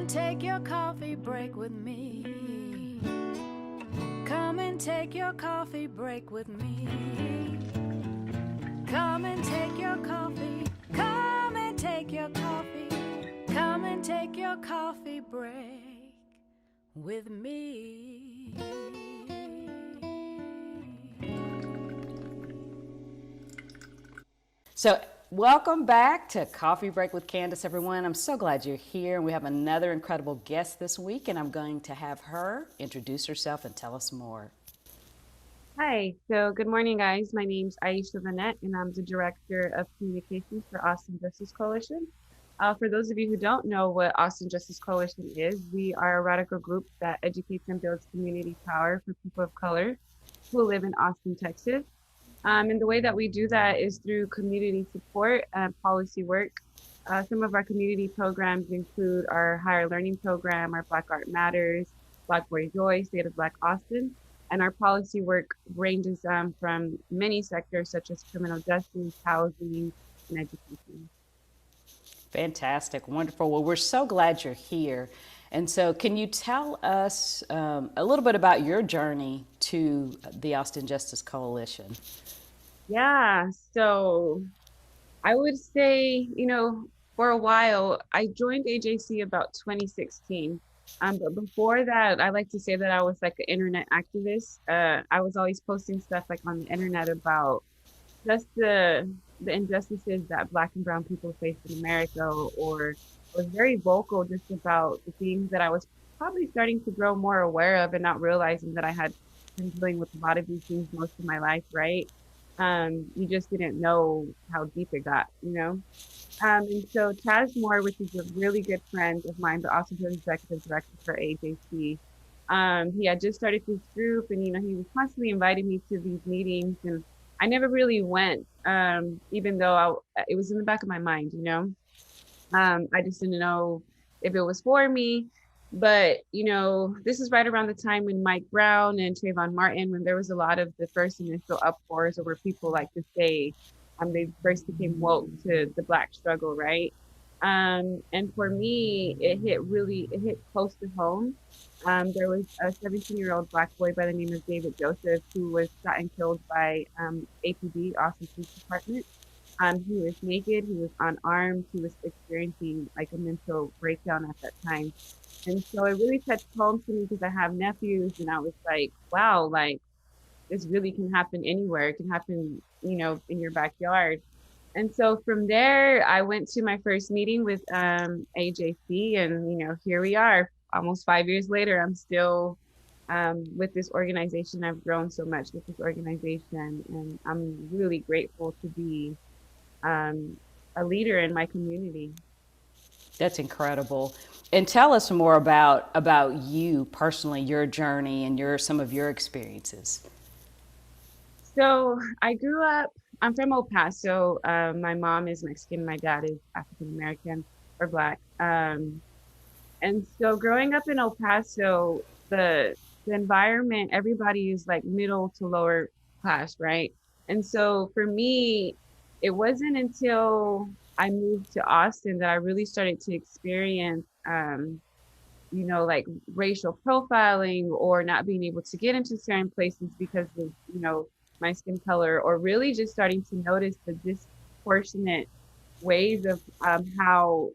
and take your coffee break with me. Come and take your coffee break with me. Come and take your coffee. Come and take your coffee. Come and take your coffee break with me. So welcome back to Coffee Break with Candace, everyone. I'm so glad you're here. We have another incredible guest this week, and I'm going to have her introduce herself and tell us more. Hi, so good morning, guys. My name's Lynette, and I'm the Director of Communications for Austin Justice Coalition. For those of you who don't know what Austin Justice Coalition is, we are a radical group that educates and builds community power for people of color who live in Austin, Texas. And the way that we do that is through community support and policy work. Some of our community programs include our higher learning program, our Black Art Matters, Black Boy Joy, State of Black Austin. And our policy work ranges from many sectors such as criminal justice, housing, and education. Fantastic, wonderful. Well, we're so glad you're here. And so, can you tell us a little bit about your journey to the Austin Justice Coalition? Yeah, so I would say, for a while, I joined AJC about 2016. But before that, I like to say that I was like an internet activist. I was always posting stuff like on the internet about just the injustices that Black and Brown people face in America, or was very vocal just about the things that I was probably starting to grow more aware of and not realizing that I had been dealing with a lot of these things most of my life, right? You just didn't know how deep it got, And so Chaz Moore, which is a really good friend of mine, but also the executive director for AJC, he had just started this group, and he was constantly inviting me to these meetings, and I never really went, even though it was in the back of my mind, I just didn't know if it was for me. But, this is right around the time when Mike Brown and Trayvon Martin, when there was a lot of the first initial uproars over people like to say, they first became woke to the Black struggle, right? And for me, it hit close to home. There was a 17-year-old Black boy by the name of David Joseph who was shot and killed by APD, Austin Police Department. He was naked, he was unarmed, he was experiencing like a mental breakdown at that time. And so it really touched home to me because I have nephews, and I was like, wow, like this really can happen anywhere. It can happen, in your backyard. And so from there, I went to my first meeting with AJC, and here we are, almost 5 years later. I'm still with this organization. I've grown so much with this organization, and I'm really grateful to be a leader in my community. That's incredible. And tell us more about you personally, your journey, and some of your experiences. So I grew up, I'm from El Paso. My mom is Mexican, my dad is African American or Black. And so growing up in El Paso, the environment, everybody is like middle to lower class, right? And so for me, it wasn't until I moved to Austin that I really started to experience, like racial profiling or not being able to get into certain places because of, my skin color, or really just starting to notice the disproportionate ways of how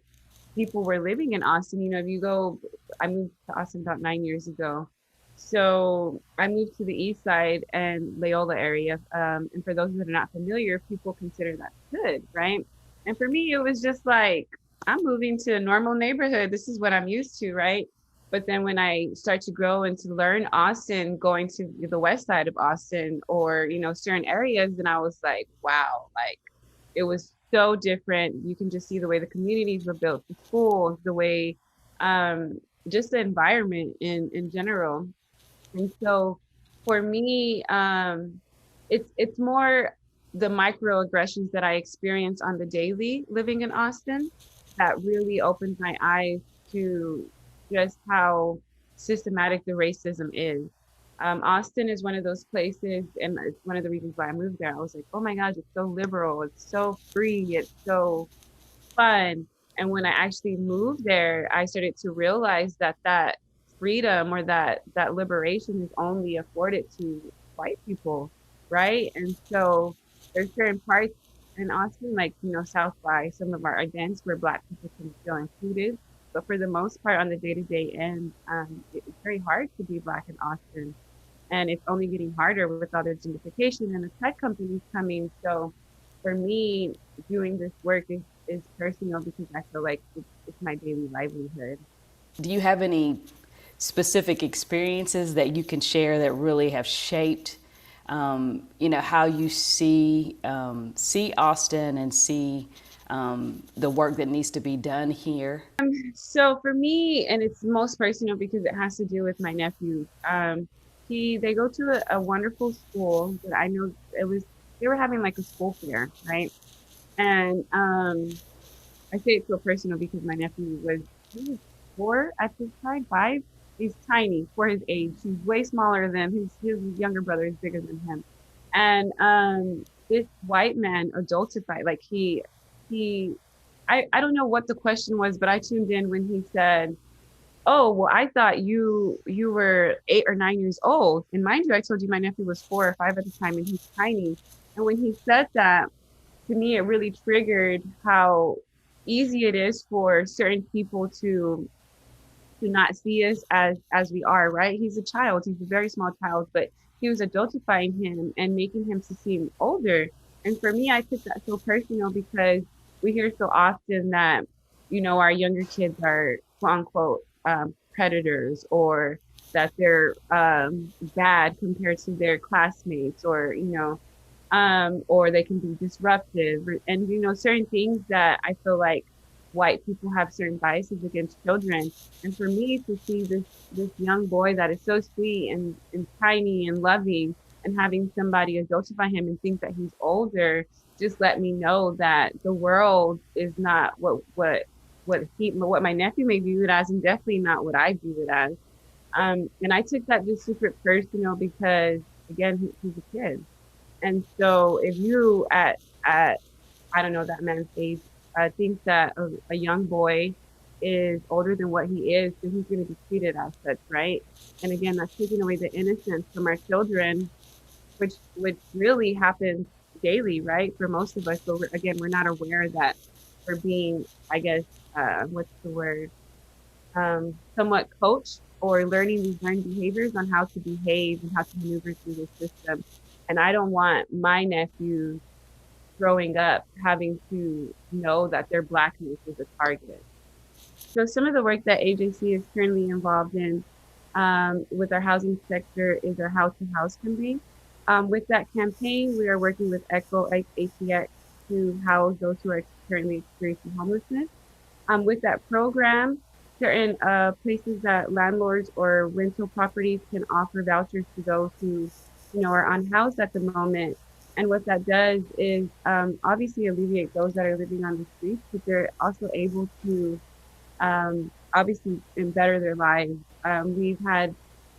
people were living in Austin. If you go, I moved to Austin about 9 years ago. So I moved to the east side and Loyola area. And for those that are not familiar, people consider that good, right? And for me, it was just like, I'm moving to a normal neighborhood. This is what I'm used to, right? But then when I start to grow and to learn Austin, going to the west side of Austin or, certain areas, and I was like, wow, like it was so different. You can just see the way the communities were built, the schools, the way, just the environment in general. And so for me, it's more the microaggressions that I experience on the daily living in Austin that really opened my eyes to just how systematic the racism is. Austin is one of those places, and it's one of the reasons why I moved there. I was like, oh my gosh, it's so liberal, it's so free, it's so fun. And when I actually moved there, I started to realize that that freedom or that liberation is only afforded to white people, right? And so there's certain parts in Austin, like, you know, South by some of our events where Black people can feel included. But for the most part, on the day-to-day end, it's very hard to be Black in Austin. And it's only getting harder with all the gentrification and the tech companies coming. So for me, doing this work is personal because I feel like it's my daily livelihood. Do you have any specific experiences that you can share that really have shaped, you know, how you see Austin and see the work that needs to be done here? So for me, and it's most personal because it has to do with my nephew. They go to a wonderful school that I know they were having like a school fair, right? And I say it's so personal because my nephew he was 4 at this time, 5. He's tiny for his age. He's way smaller than his younger brother is bigger than him. And this white man adultified, like he I don't know what the question was, but I tuned in when he said, "Oh, well, I thought you were 8 or 9 years old." And mind you, I told you my nephew was 4 or 5 at the time, and he's tiny. And when he said that, to me, it really triggered how easy it is for certain people to not see us as we are, right? He's a child, he's a very small child, but he was adultifying him and making him to seem older. And for me, I took that so personal because we hear so often that, you know, our younger kids are quote unquote predators, or that they're bad compared to their classmates, or, you know, or they can be disruptive, and, you know, certain things that I feel like white people have certain biases against children. And for me to see this young boy that is so sweet and tiny and loving, and having somebody adultify him and think that he's older, just let me know that the world is not what my nephew may view it as, and definitely not what I view it as. And I took that just super personal because, again, he's a kid. And so if you at I don't know, that man's age, thinks that a young boy is older than what he is, then he's going to be treated as such, right? And again, that's taking away the innocence from our children, which really happens daily, right? For most of us. So again, we're not aware that we're being, I guess, what's the word? Somewhat coached or learning these learned behaviors on how to behave and how to maneuver through the system. And I don't want my nephews growing up having to know that their blackness is a target. So some of the work that AJC is currently involved in with our housing sector is our House to House campaign. With that campaign, we are working with ECHO ATX to house those who are currently experiencing homelessness. With that program, certain places that landlords or rental properties can offer vouchers to those who, you know, are unhoused at the moment. And what that does is obviously alleviate those that are living on the streets, but they're also able to obviously better their lives. We've had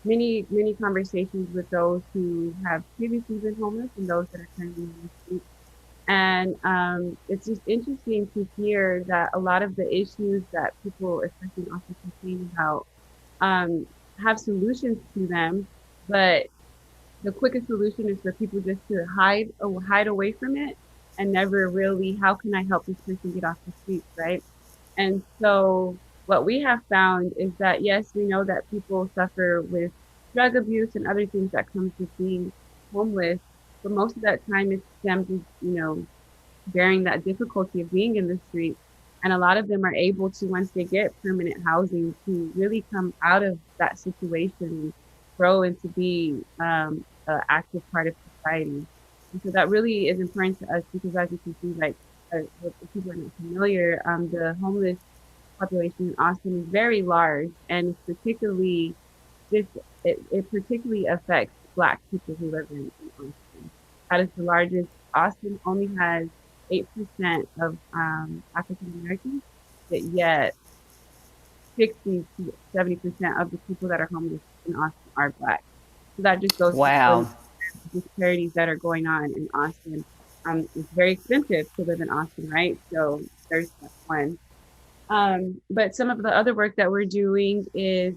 many conversations with those who have previously been homeless and those that are currently on the streets. And it's just interesting to hear that a lot of the issues that people, especially also complain about, have solutions to them, but the quickest solution is for people just to hide away from it, and never really, how can I help this person get off the streets, right? And so what we have found is that, yes, we know that people suffer with drug abuse and other things that comes with being homeless, but most of that time it's them just, you know, bearing that difficulty of being in the streets. And a lot of them are able to, once they get permanent housing, to really come out of that situation and grow and to be an active part of society. And so that really is important to us because, as you can see, like, if people are not familiar, the homeless population in Austin is very large, and it's particularly this it particularly affects Black people who live in Austin. That is the largest. Austin only has 8% of African Americans, but yet 60 to 70% of the people that are homeless in Austin are Black. So that just goes to show Wow. the disparities that are going on in Austin. It's very expensive to live in Austin, right? So there's that one. But some of the other work that we're doing is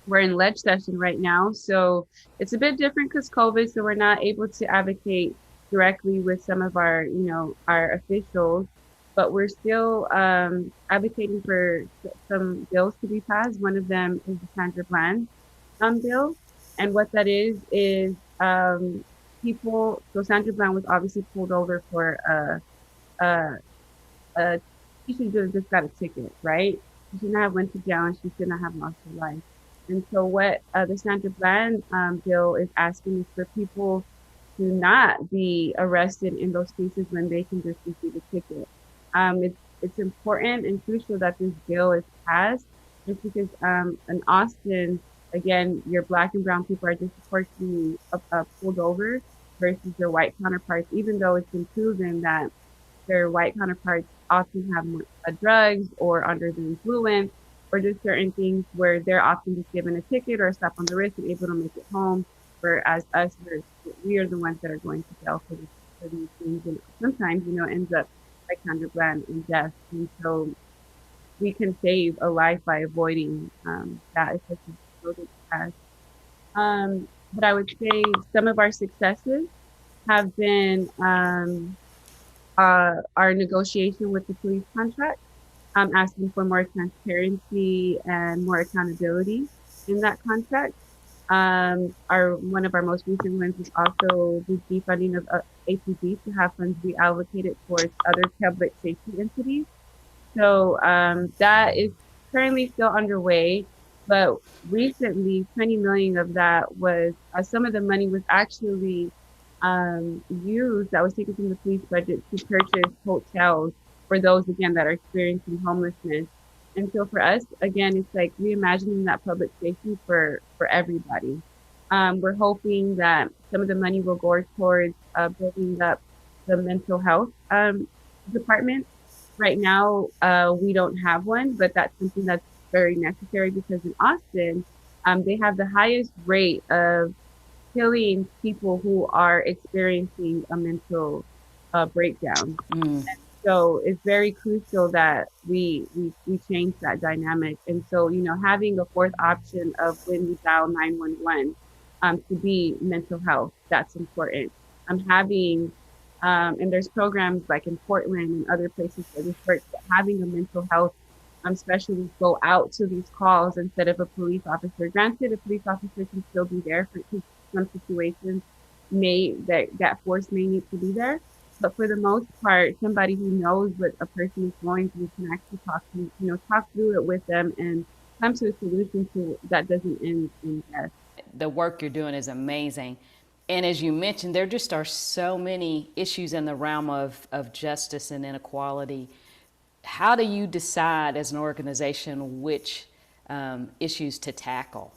we're in ledge session right now. So it's a bit different because COVID, so we're not able to advocate directly with some of our, our officials, but we're still advocating for some bills to be passed. One of them is the Sandra Bland bill. And what that is so Sandra Bland was obviously pulled over for a, a she should have just got a ticket, right? She should not have went to jail and she should not have lost her life. And so what the Sandra Bland bill is asking is for people to not be arrested in those cases when they can just receive a ticket. It's important and crucial that this bill is passed just because in Austin, again, your black and brown people are disproportionately pulled over versus their white counterparts, even though it's been proven that their white counterparts often have more drugs or under the influence or just certain things where they're often just given a ticket or a slap on the wrist and able to make it home. Whereas us, we are the ones that are going to jail for these things. And sometimes, ends up like Sandra Bland in death. And so we can save a life by avoiding that, especially children has. But I would say some of our successes have been our negotiation with the police contract, asking for more transparency and more accountability in that contract. One of our most recent ones is also the defunding of APB to have funds reallocated towards other public safety entities. So that is currently still underway, but recently 20 million of that was some of the money was actually used that was taken from the police budget to purchase hotels for those again that are experiencing homelessness. And so for us, again, it's like reimagining that public safety for everybody. We're hoping that some of the money will go towards building up the mental health department. Right now, we don't have one, but that's something that's very necessary because in Austin, they have the highest rate of killing people who are experiencing a mental breakdown. Mm. And so it's very crucial that we change that dynamic. And so, having a fourth option of when we dial 911 to be mental health, that's important. Having and there's programs like in Portland and other places where this works, but having a mental health specialist go out to these calls instead of a police officer. Granted, a police officer can still be there for some situations that force may need to be there. But for the most part, somebody who knows what a person is going through can actually talk through it with them and come to a solution to that doesn't end in death. The work you're doing is amazing. And as you mentioned, there just are so many issues in the realm of justice and inequality. How do you decide as an organization which issues to tackle?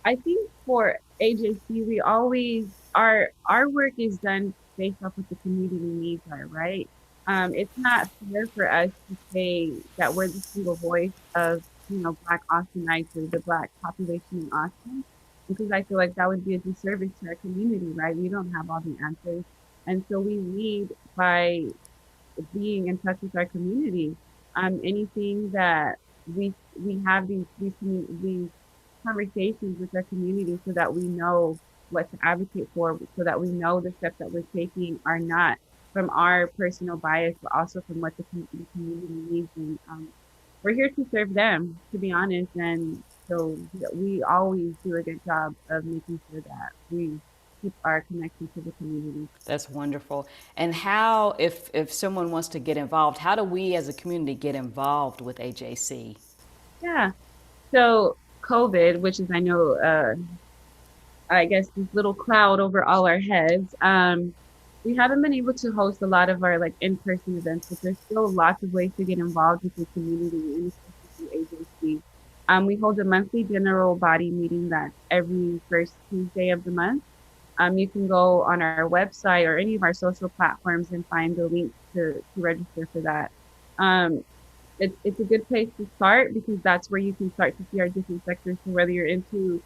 I think for AJC, we always our work is done based off what the community needs are, right? It's not fair for us to say that we're the single voice of Black Austinites or the Black population in Austin, because I feel like that would be a disservice to our community, right? We don't have all the answers, and so we lead by being in touch with our community. Anything that we have these conversations with our community so that we know what to advocate for, so that we know the steps that we're taking are not from our personal bias, but also from what the community needs. And we're here to serve them, to be honest. And so we always do a good job of making sure that we keep our connection to the community. That's wonderful. And how, if someone wants to get involved, how do we as a community get involved with AJC? Yeah. So COVID, which is, I know, I guess this little cloud over all our heads. We haven't been able to host a lot of our in-person events, but there's still lots of ways to get involved with the community and especially through AJC. We hold a monthly general body meeting that's every first Tuesday of the month. You can go on our website or any of our social platforms and find the link to register for that. It's a good place to start because that's where you can start to see our different sectors. So whether you're into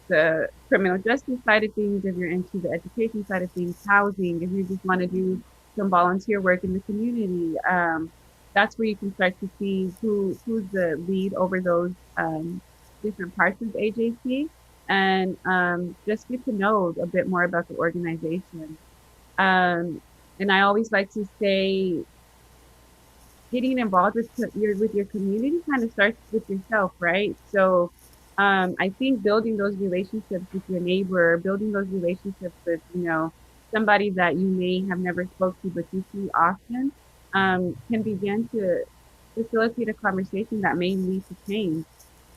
the criminal justice side of things, if you're into the education side of things, housing, if you just want to do some volunteer work in the community, that's where you can start to see who's the lead over those different parts of AJC, and just get to know a bit more about the organization. Um, and I always like to say, getting involved with your community kind of starts with yourself, right? So I think building those relationships with your neighbor, building those relationships with, somebody that you may have never spoke to but you see often, can begin to facilitate a conversation that may lead to change.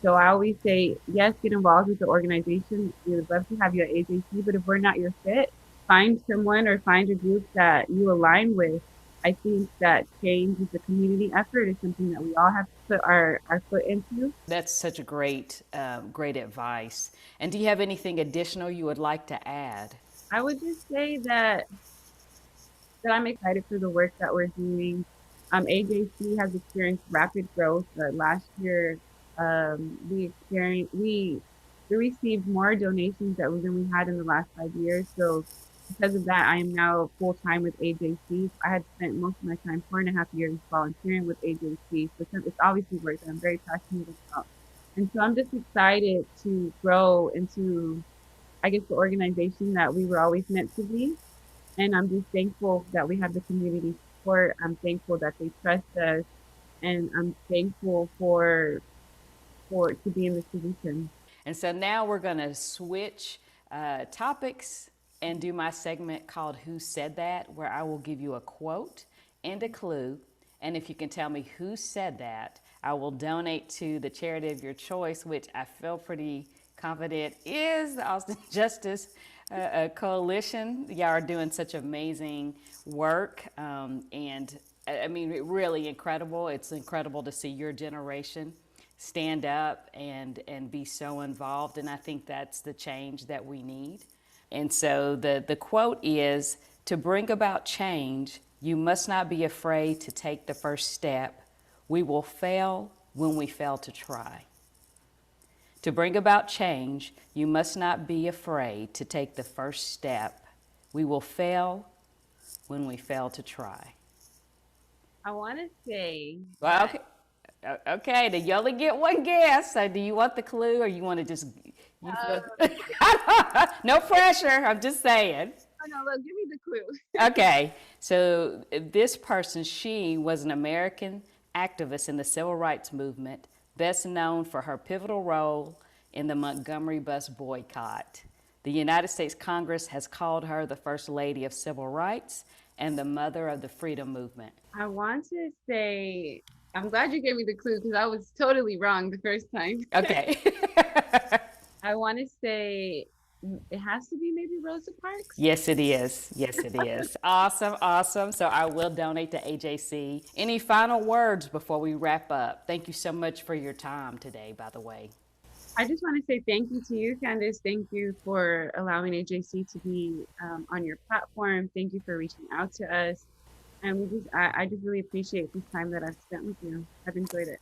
So I always say, yes, get involved with the organization. We would love to have you at AJC, but if we're not your fit, find someone or find a group that you align with. I think that change is a community effort. Is something that we all have to put our foot into. That's such a great advice. And do you have anything additional you would like to add? I would just say that I'm excited for the work that we're doing. AJC has experienced rapid growth. Last year, we received more donations than we had in the last 5 years. So because of that, I am now full time with AJC. I had spent most of my time, 4.5 years, volunteering with AJC. So it's obviously work that I'm very passionate about. And so I'm just excited to grow into, I guess, the organization that we were always meant to be. And I'm just thankful that we have the community support. I'm thankful that they trust us, and I'm thankful for to be in this position. And so now we're going to switch topics and do my segment called Who Said That, where I will give you a quote and a clue. And if you can tell me who said that, I will donate to the charity of your choice, which I feel pretty confident is the Austin Justice Coalition. Y'all are doing such amazing work. And I mean, really incredible. It's incredible to see your generation stand up and be so involved. And I think that's the change that we need. And so the quote is, to bring about change, you must not be afraid to take the first step. We will fail when we fail to try. To bring about change, you must not be afraid to take the first step. We will fail when we fail to try. I want to say, Well, okay. Okay, then you only get one guess. So do you want the clue or you want to just, no pressure, I'm just saying. Oh no, look, give me the clue. Okay, so this person, she was an American activist in the civil rights movement, best known for her pivotal role in the Montgomery bus boycott. The United States Congress has called her the First Lady of Civil Rights and the mother of the freedom movement. I want to say, I'm glad you gave me the clue because I was totally wrong the first time. Okay. I want to say it has to be maybe Rosa Parks. Yes, it is. Yes, it is. Awesome, awesome. So I will donate to AJC. Any final words before we wrap up? Thank you so much for your time today, by the way. I just want to say thank you to you, Candace. Thank you for allowing AJC to be on your platform. Thank you for reaching out to us. And I just really appreciate this time that I've spent with you. I've enjoyed it.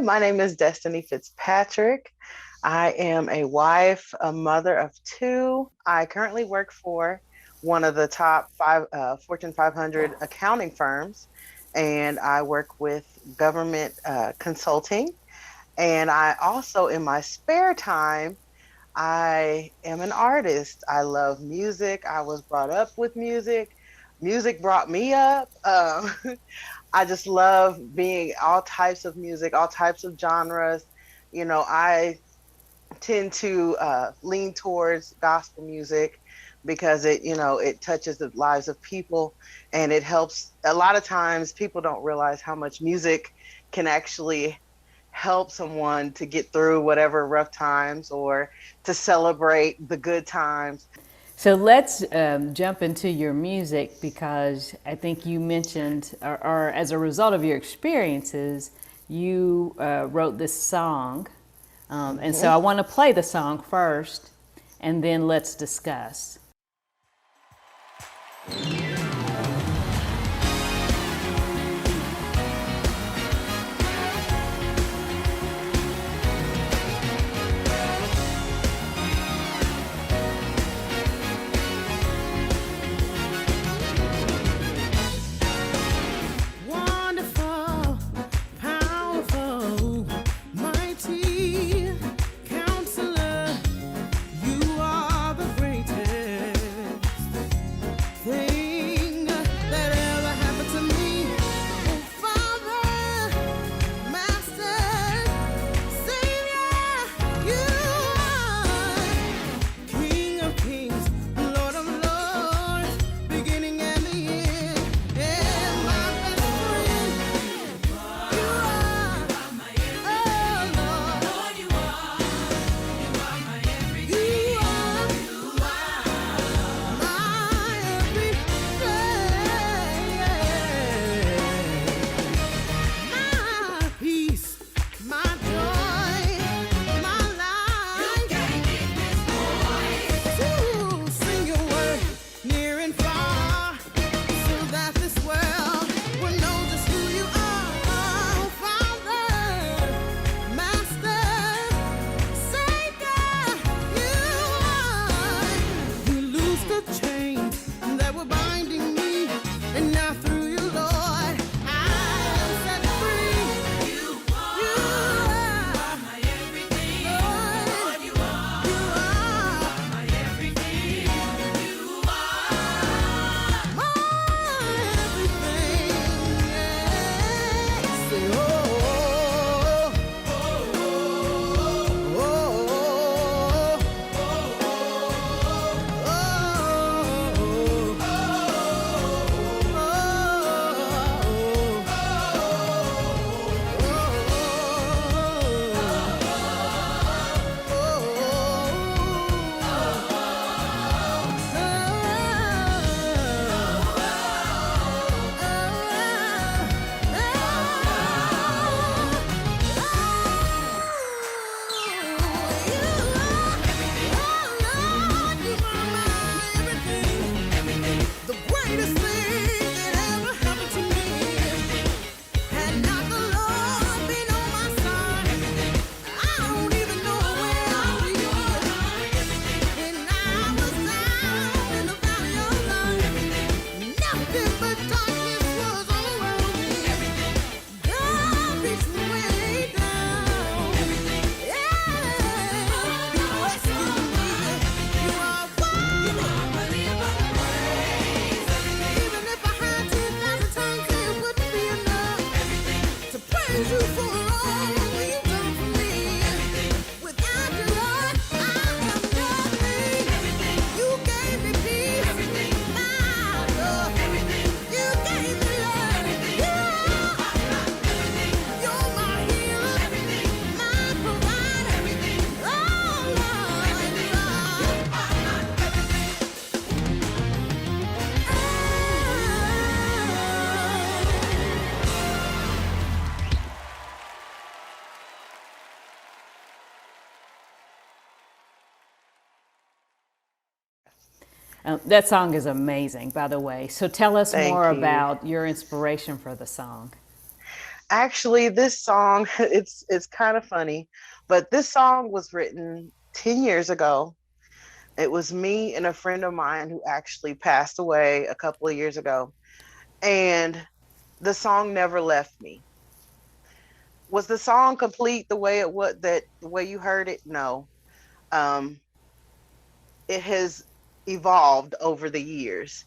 My name is Destineé Fitzpatrick. I am a wife, a mother of two. I currently work for one of the top Fortune 500 accounting firms, and I work with government consulting. And I also, in my spare time, I am an artist. I love music. I was brought up with music. Music brought me up. I just love being all types of music, all types of genres. I tend to lean towards gospel music because it touches the lives of people, and it helps. A lot of times people don't realize how much music can actually help someone to get through whatever rough times or to celebrate the good times. So let's jump into your music, because I think you mentioned, or as a result of your experiences, you wrote this song. And so I want to play the song first, and then let's discuss. That song is amazing, by the way. So tell us more Thank you. about your inspiration for the song. Actually, this song, it's kind of funny, but this song was written 10 years ago. It was me and a friend of mine who actually passed away a couple of years ago. And the song never left me. Was the song complete the way it was that the way you heard it? No. Um, it has evolved over the years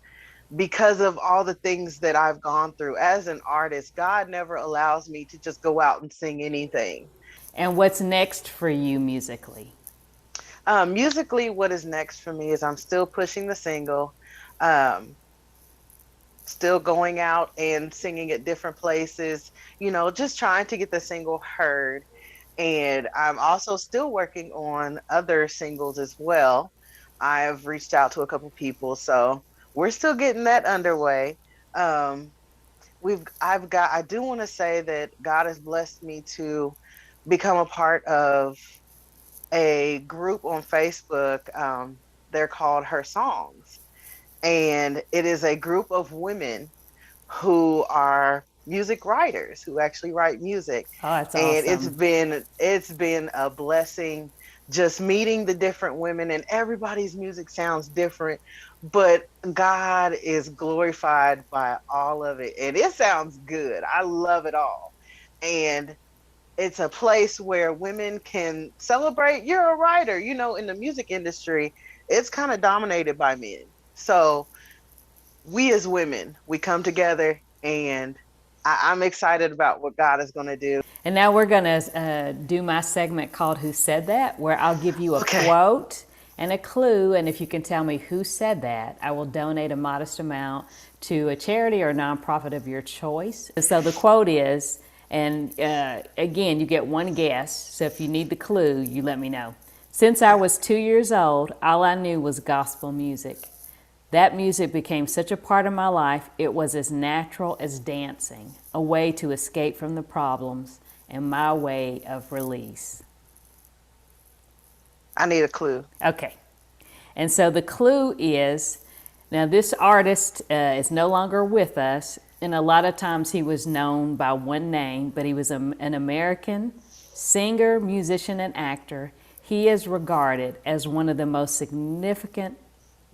because of all the things that I've gone through as an artist. God never allows me to just go out and sing anything. And what's next for you musically? Musically, what is next for me is I'm still pushing the single, um, still going out and singing at different places, just trying to get the single heard. And I'm also still working on other singles as well. I've reached out to a couple people, so we're still getting that underway. Um, I do want to say that God has blessed me to become a part of a group on Facebook. They're called Her Songs, and it is a group of women who are music writers who actually write music. Oh, that's And awesome. it's been a blessing just meeting the different women, and everybody's music sounds different, but God is glorified by all of it, and it sounds good. I love it all. And it's a place where women can celebrate. You're a writer, in the music industry, it's kind of dominated by men. So we as women, we come together, and I'm excited about what God is going to do. And now we're going to do my segment called Who Said That, where I'll give you a Okay. quote and a clue. And if you can tell me who said that, I will donate a modest amount to a charity or nonprofit of your choice. So the quote is, and again, you get one guess. So if you need the clue, you let me know. Since I was 2 years old, all I knew was gospel music. That music became such a part of my life, it was as natural as dancing, a way to escape from the problems and my way of release. I need a clue. Okay. And so the clue is, now this artist is no longer with us, and a lot of times he was known by one name, but he was an American singer, musician, and actor. He is regarded as one of the most significant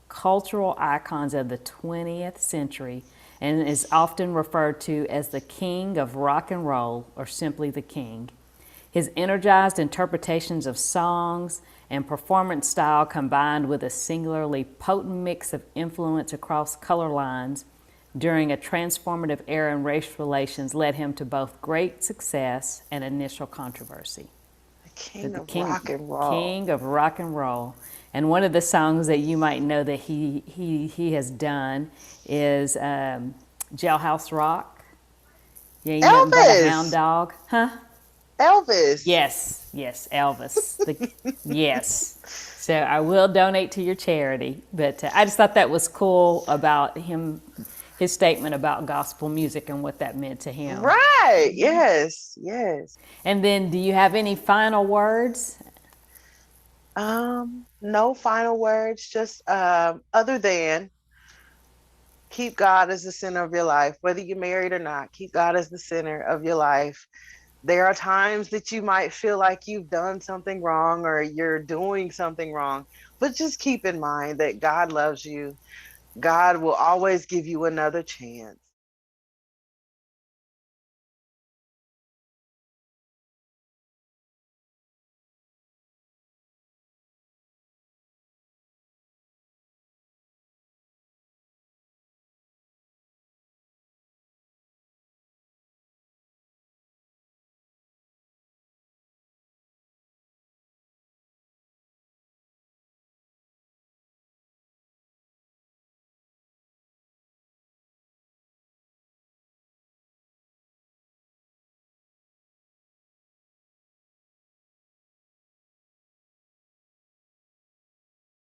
cultural icons of the 20th century and is often referred to as the king of rock and roll, or simply the king. His energized interpretations of songs and performance style, combined with a singularly potent mix of influence across color lines during a transformative era in race relations, led him to both great success and initial controversy. The king The of rock and roll. King of rock and roll. And one of the songs that you might know that he has done is Jailhouse Rock. Yeah, you know, by the Hound Elvis. Dog. Huh? Elvis. Yes, Elvis. Yes. So I will donate to your charity. But I just thought that was cool about him, his statement about gospel music and what that meant to him. Right. Yes. Yes. And then do you have any final words? No final words, just other than keep God as the center of your life. Whether you're married or not, keep God as the center of your life. There are times that you might feel like you've done something wrong or you're doing something wrong, but just keep in mind that God loves you. God will always give you another chance.